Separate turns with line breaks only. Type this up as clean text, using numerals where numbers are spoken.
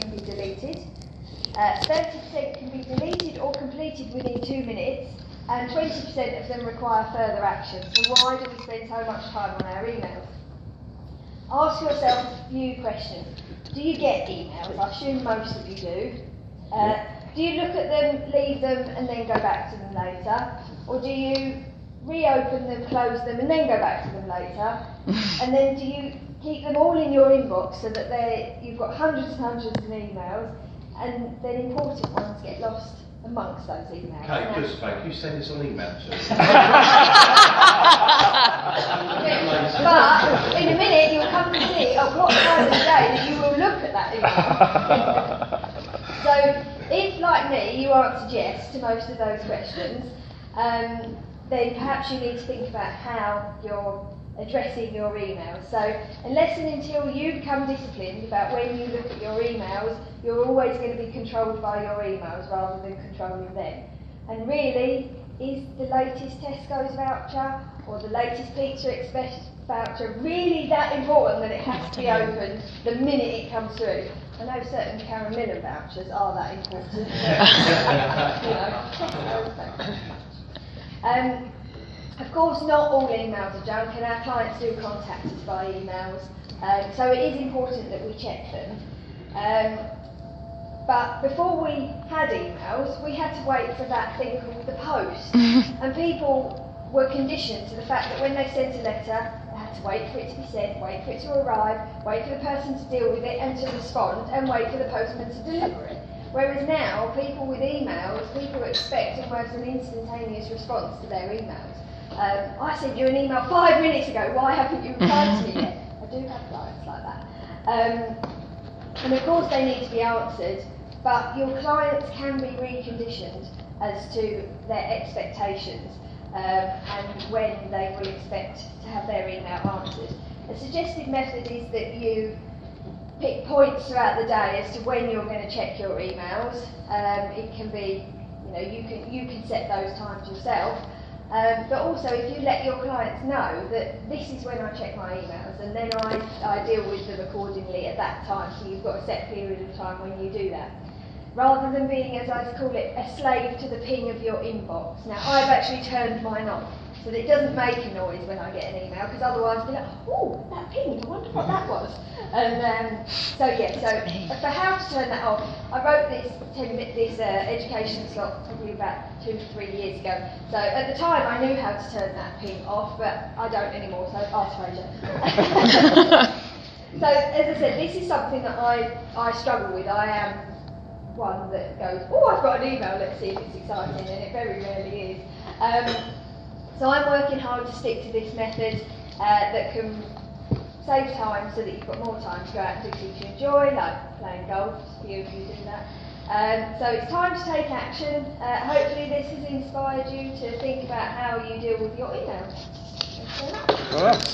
can be deleted. 30% can be deleted or completed within 2 minutes, and 20% of them require further action. So why do we spend so much time on our emails? Ask yourself a few questions. Do you get emails? I assume most of you do. Do you look at them, leave them, and then go back to them later? Or do you reopen them, close them, and then go back to them later? And then do you keep them all in your inbox so that you've got hundreds and hundreds of emails, and then important ones get lost amongst those emails?
Okay, good, Spank. You send us an email to us.
But in a minute you'll come to see at what time of the day that you will look at that email. So if, like me, you answered yes to most of those questions, then perhaps you need to think about how you're addressing your emails. So unless and until you become disciplined about when you look at your emails, you're always going to be controlled by your emails rather than controlling them. And really, is the latest Tesco's voucher or the latest Pizza Express voucher really that important that it has to be opened the minute it comes through? I know certain Karen Millen vouchers are that important. Of course, not all emails are junk, and our clients do contact us by emails, so it is important that we check them. But before we had emails, we had to wait for that thing called the post, and people were conditioned to the fact that when they sent a letter, they had to wait for it to be sent, wait for it to arrive, wait for the person to deal with it and to respond, and wait for the postman to deliver it. Whereas now, people with emails, people expect almost an instantaneous response to their emails. I sent you an email 5 minutes ago, why haven't you replied to me yet? I do have clients like that. And of course they need to be answered, but your clients can be reconditioned as to their expectations and when they will expect to have their email answered. A suggested method is that you pick points throughout the day as to when you're going to check your emails. It can be, you can set those times yourself. But also, if you let your clients know that this is when I check my emails, and then I deal with them accordingly at that time, so you've got a set period of time when you do that. Rather than being, as I call it, a slave to the ping of your inbox. Now, I've actually turned mine off, so that it doesn't make a noise when I get an email, because otherwise I'd be like, oh, that ping, I wonder what that was. And so for how to turn that off, I wrote this education slot probably about 2 to 3 years ago. So at the time I knew how to turn that ping off, but I don't anymore, so ask Fraser. So as I said, this is something that I struggle with. I am one that goes, oh, I've got an email, let's see if it's exciting, and it very rarely is. So I'm working hard to stick to this method that can save time so that you've got more time to go out and do things you enjoy, like playing golf. A few of you do that. So it's time to take action. Hopefully this has inspired you to think about how you deal with your emails. Thanks very much.